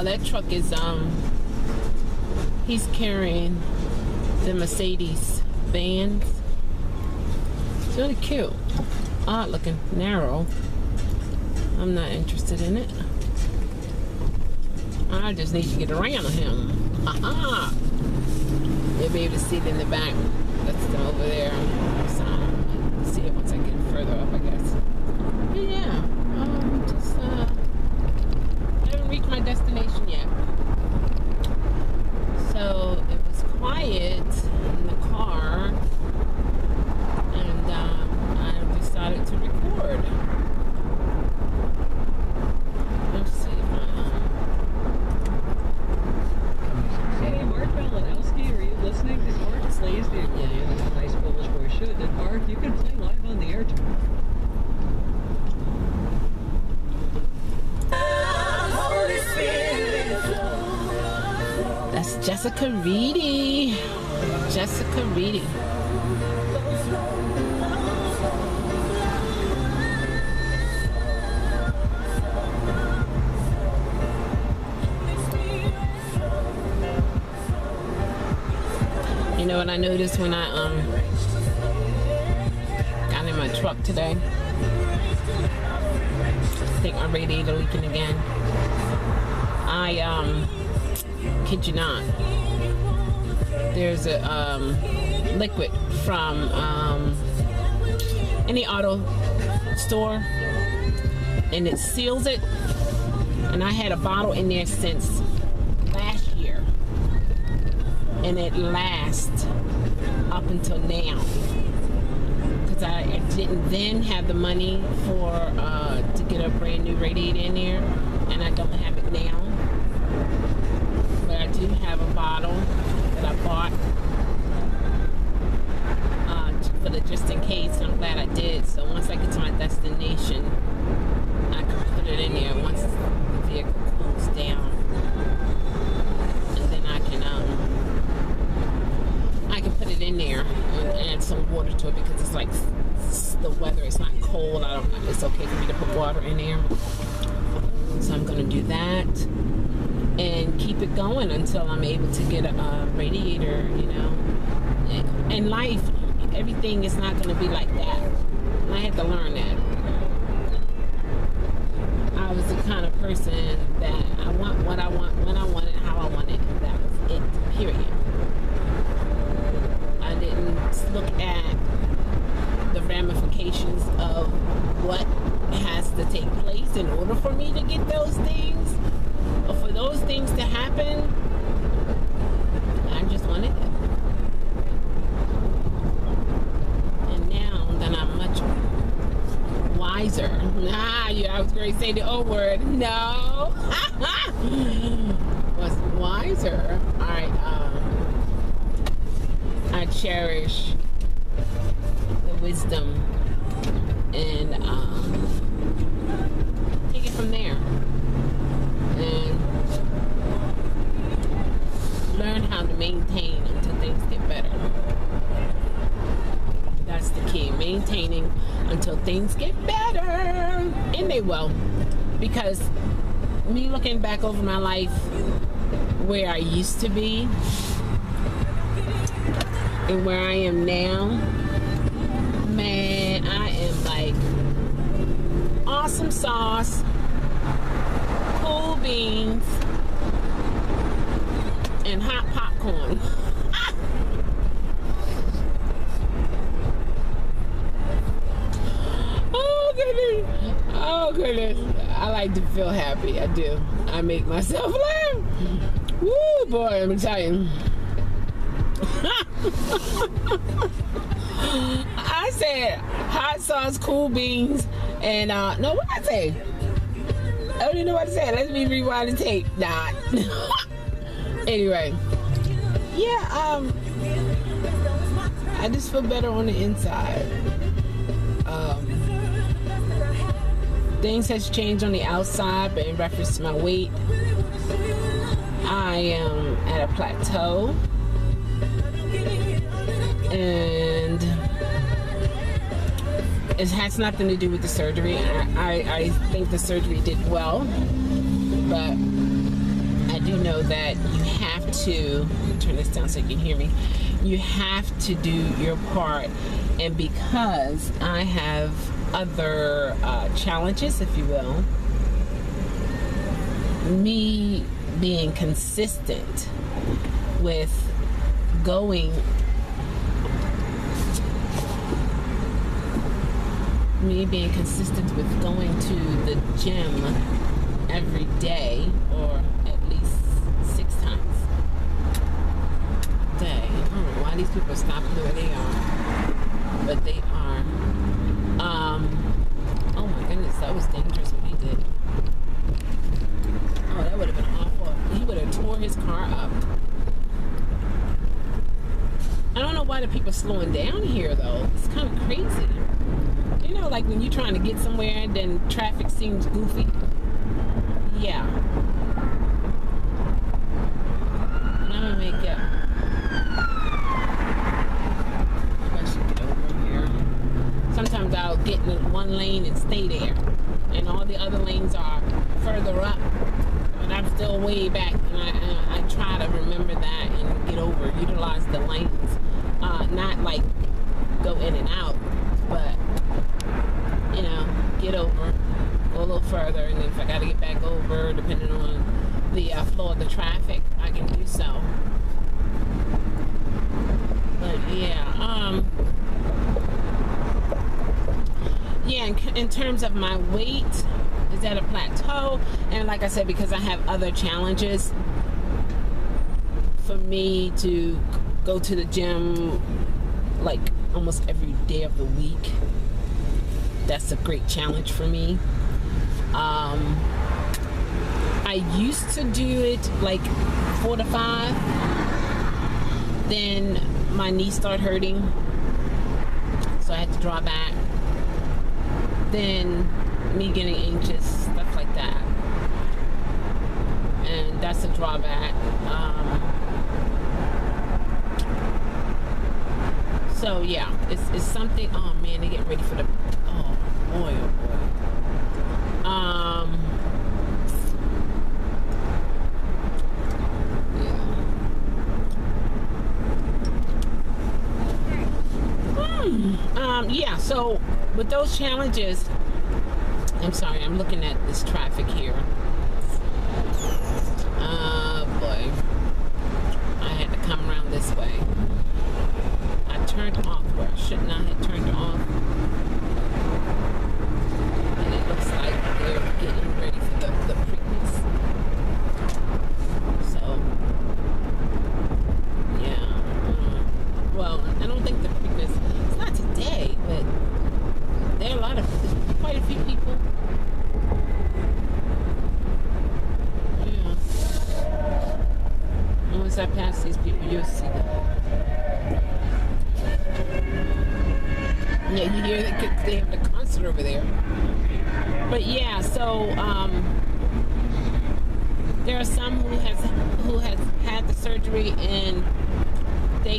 that truck is he's carrying the Mercedes vans. It's really cute. Odd looking, narrow. I'm not interested in it. I just need to get around him. Aha! You'll be able to see it in the back. That's them over there. So I'll see it once I get further up, I guess. But yeah, just haven't reached my destination yet. So it was quiet in the car, and I decided to record. Let's see if Hey, Mark Malinowski, are you listening? Is Mark slays the accordion in a nice Polish boy should. And Mark, you can play live on the air tomorrow. That's Jessica Reedy. Jessica Reedy. You know what I noticed when I got in my truck today? I think my radiator leaking again. I kid you not. There's a liquid from any auto store, and it seals it. And I had a bottle in there since last year, and it lasts up until now. Because I didn't then have the money for to get a brand new radiator in there, and I don't have it now. But I do have a bottle that I bought for the just in case. I'm glad I did. So once I get to my destination, I can put it in there once the vehicle cools down, and then I can put it in there and add some water to it, because it's like the weather. It's not cold. It's okay for me to put water in there. So I'm gonna do that and keep it going until I'm able to get a radiator, you know. In life, everything is not going to be like that. And I had to learn that. I was the kind of person that I want what I want, when I want it, how I want it. That was it, period. I didn't look at the ramifications of what has to take place in order for me to get those things. But for those things to happen, I just wanted it. And now that I'm much wiser, I was going to say the old word. No, was wiser. I cherish the wisdom and take it from there. And learn how to maintain until things get better. That's the key. Maintaining until things get better. And they will. Because me looking back over my life, where I used to be and where I am now, man, I am like awesome sauce, cool beans, and hot popcorn. Oh goodness. I like to feel happy. I do. I make myself laugh. Woo, boy, I'm telling you. I said hot sauce, cool beans, and no, what did I say? I don't even know what to say. Let me rewind the tape. Nah. Anyway, yeah, I just feel better on the inside. Things has changed on the outside, but in reference to my weight, I am at a plateau, and it has nothing to do with the surgery. I think the surgery did well, but do know that you have to turn this down so you can hear me. You have to do your part, and because I have other challenges, if you will, me being consistent with going to the gym every day, or at least 6 times a day. I don't know why these people are stopping the way they are, but they are. Oh my goodness, that was dangerous what he did. Oh, that would have been awful. He would have tore his car up. I don't know why the people are slowing down here, though. It's kind of crazy. You know, like when you're trying to get somewhere and then traffic seems goofy. Yeah. I'm gonna make it. I should get over here. Sometimes I'll get in one lane and stay there, and all the other lanes are further up, and I'm still way back. And I try to remember that and get over, utilize the lanes, not like go in and out, but you know, get over, go a little further, and then if I gotta get back over, depending on the flow of the traffic, I can do so. But yeah, in terms of my weight, is at a plateau, and like I said, because I have other challenges, for me to go to the gym like almost every day of the week, that's a great challenge for me. I used to do it like 4 to 5. Then my knee started hurting, so I had to draw back. Then me getting anxious, stuff like that, and that's a drawback. So yeah, it's something. Oh man, they get ready for the. Oh boy, oh boy. Yeah. So with those challenges, I'm sorry, I'm looking at this traffic here. Boy, I had to come around this way. I turned off where I should not have turned off. And it looks like they're getting ready for the Preakness. So, yeah. Well, I don't think the Preakness, it's not today, but there are quite a few people. Yeah. And once I pass these people, you'll see them. Yeah, you hear that they have the concert over there. But yeah, so there are some who has had the surgery and they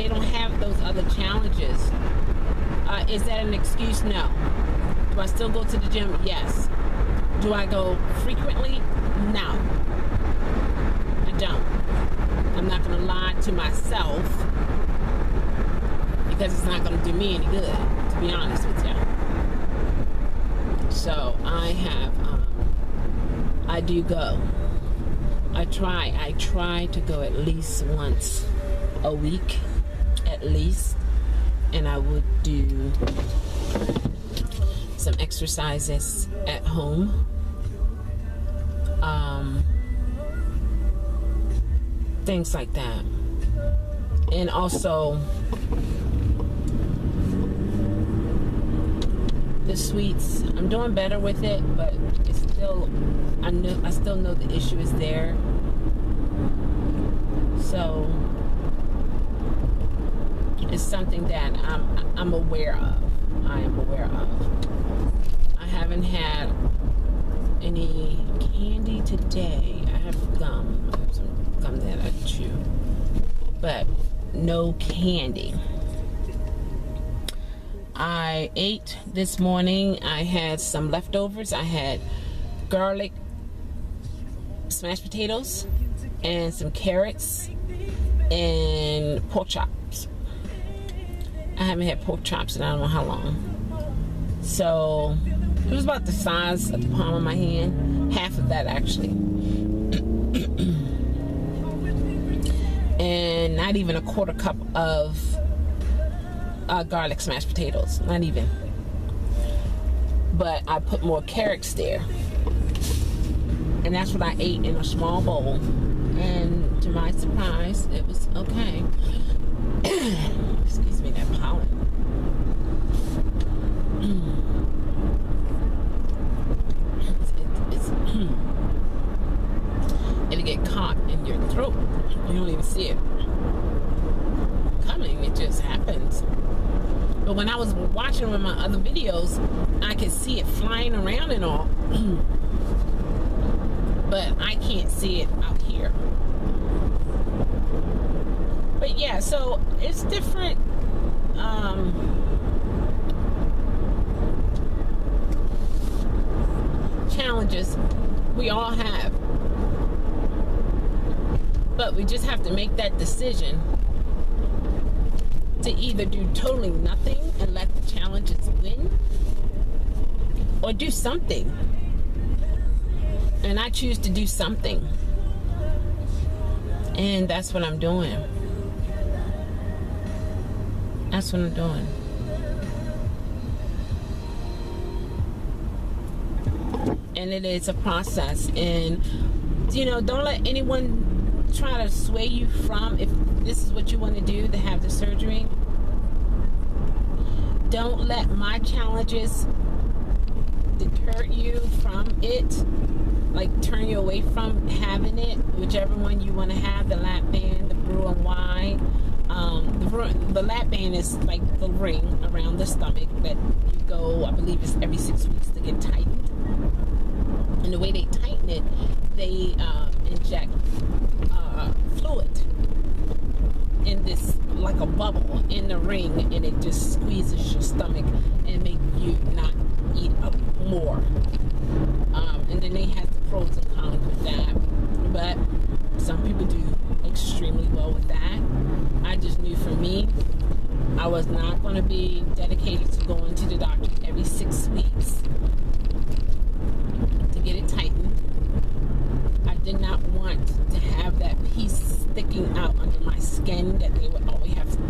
don't have those other challenges. Is that an excuse? No. Do I still go to the gym? Yes. Do I go frequently? No. I don't. I'm not going to lie to myself, because it's not going to do me any good, to be honest with you. So I do go. I try to go at least once a week, at least. And I would do some exercises at home. Things like that. And also the sweets, I'm doing better with it, but it's still, I still know the issue is there. So it's something that I'm aware of. I am aware of. I haven't had any candy today. I have gum. I have some gum that I chew, but no candy. I ate this morning. I had some leftovers. I had garlic smashed potatoes and some carrots and pork chops. I haven't had pork chops in I don't know how long. So it was about the size of the palm of my hand, half of that actually. And not even a quarter cup of garlic smashed potatoes, not even. But I put more carrots there. And that's what I ate in a small bowl. And to my surprise, it was okay. Excuse me, that pollen. It'll get caught in your throat. You don't even see it coming. It just happens. But when I was watching with my other videos, I could see it flying around and all. But I can't see it out here. But yeah, so it's different challenges we all have. But we just have to make that decision to either do totally nothing and let the challenges win, or do something. And I choose to do something. And that's what I'm doing. That's what I'm doing. And it is a process. And, you know, don't let anyone try to sway you from, if this is what you want to do, to have the surgery. Don't let my challenges deter you from it, like turn you away from having it, whichever one you want to have, the lap band, the Roux-en-Y. The lap band is like the ring around the stomach that you go, I believe it's every 6 weeks to get tightened. And the way they tighten it, they inject fluid in this, like a bubble in the ring, and it just squeezes your stomach and make you not eat more. And then they have the pros and cons with that. But some people do extremely well with that. I just knew for me, I was not going to be dedicated to going to the doctor every 6 weeks to get it tightened. I did not want to have that piece sticking out under my skin that they would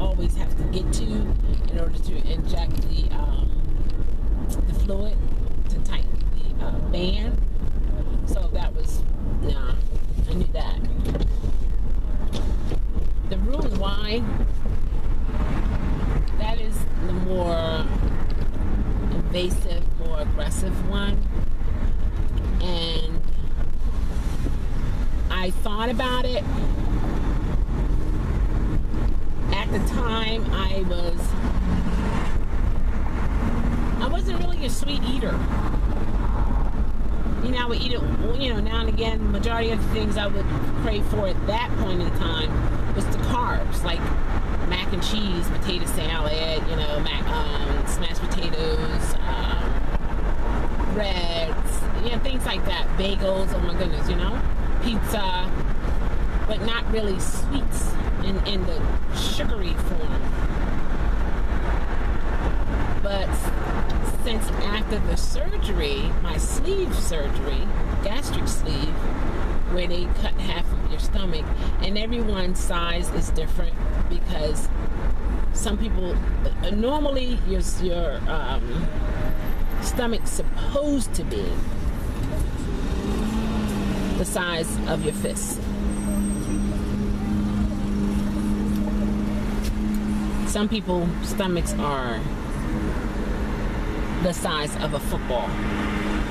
always have to get to in order to inject the fluid to tighten the band. So that was, nah, I knew that. The Roux-en-Y, that is the more invasive, more aggressive one. And I thought about it. At the time, I wasn't really a sweet eater. You know, I would eat it, you know, now and again. The majority of the things I would crave for at that point in time was the carbs, like mac and cheese, potato salad, you know, smashed potatoes, breads, you know, things like that. Bagels, oh my goodness, you know, pizza, but not really sweets in the sugary form. But since after the surgery, my sleeve surgery, gastric sleeve, where they cut half of your stomach, and everyone's size is different, because some people, normally your stomach's supposed to be the size of your fist. Some people's stomachs are the size of a football.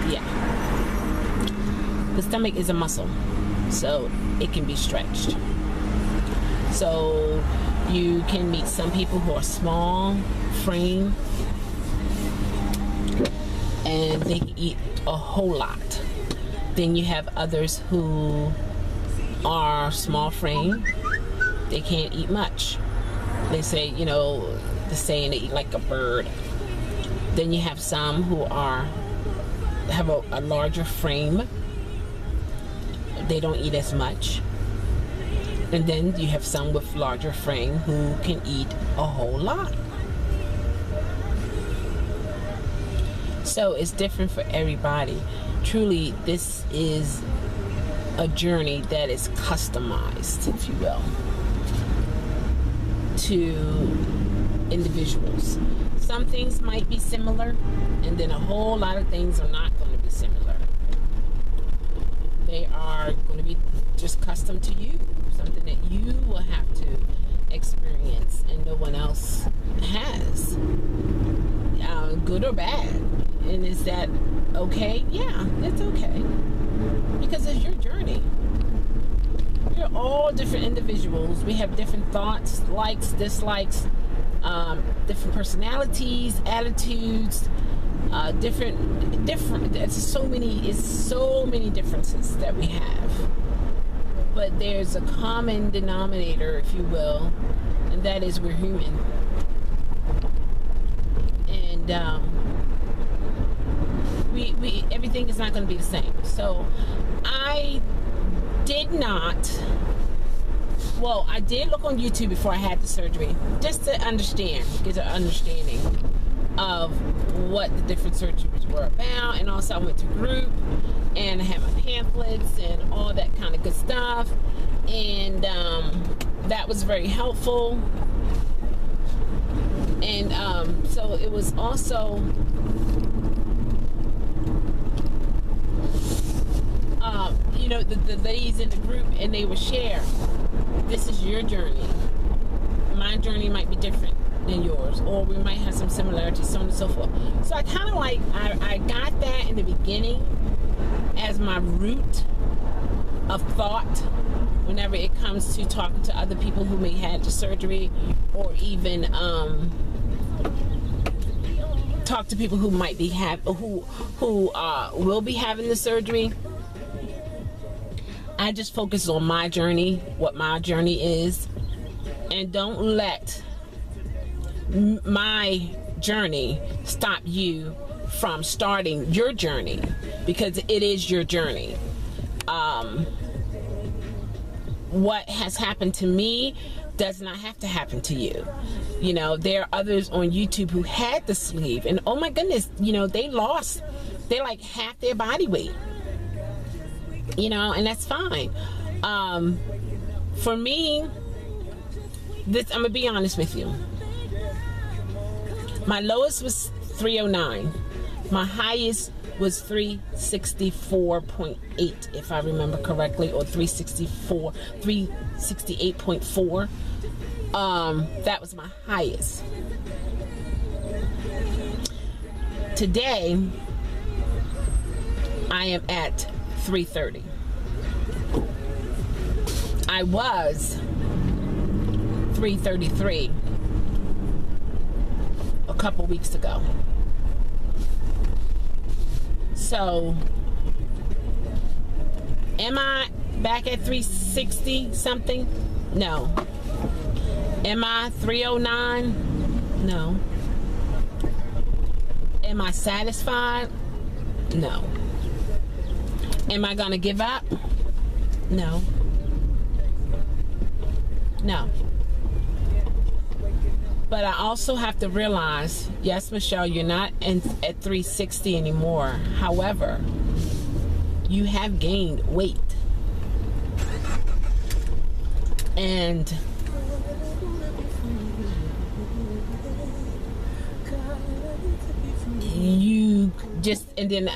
Yeah. The stomach is a muscle, so it can be stretched. So you can meet some people who are small frame and they can eat a whole lot. Then you have others who are small frame, they can't eat much. They say, you know, the saying, they eat like a bird. Then you have some who have a larger frame. They don't eat as much. And then you have some with larger frame who can eat a whole lot. So it's different for everybody. Truly, this is a journey that is customized, if you will, to individuals. Some things might be similar, and then a whole lot of things are not going to be similar. They are going to be just custom to you, something that you will have to experience and no one else has, good or bad. And is that okay? Yeah, it's okay, because it's your journey. We're all different individuals. We have different thoughts, likes, dislikes, different personalities, attitudes, different. It's so many differences that we have. But there's a common denominator, if you will, and that is we're human. And we everything is not going to be the same. So I did look on YouTube before I had the surgery, just to get an understanding of what the different surgeries were about. And also I went to group and I had my pamphlets and all that kind of good stuff, and that was very helpful. And so it was also the ladies in the group, and they would share, this is your journey, my journey might be different than yours, or we might have some similarities, so on and so forth. So I kind of I got that in the beginning as my root of thought whenever it comes to talking to other people who may have the surgery, or even talk to people who might be who will be having the surgery. I just focus on my journey, what my journey is, and don't let my journey stop you from starting your journey, because it is your journey. What has happened to me does not have to happen to you. You know, there are others on YouTube who had the sleeve, and oh my goodness, they lost like half their body weight. And that's fine. For me, I'm gonna be honest with you. My lowest was 309. My highest was 364.8, if I remember correctly, or 368.4. That was my highest. Today, I am at 330. I was 333 a couple weeks ago. So, am I back at 360 something? No. Am I 309? No. Am I satisfied? No. Am I gonna give up? No. No. But I also have to realize, yes, Michelle, you're not at 360 anymore. However, you have gained weight. And you just, and then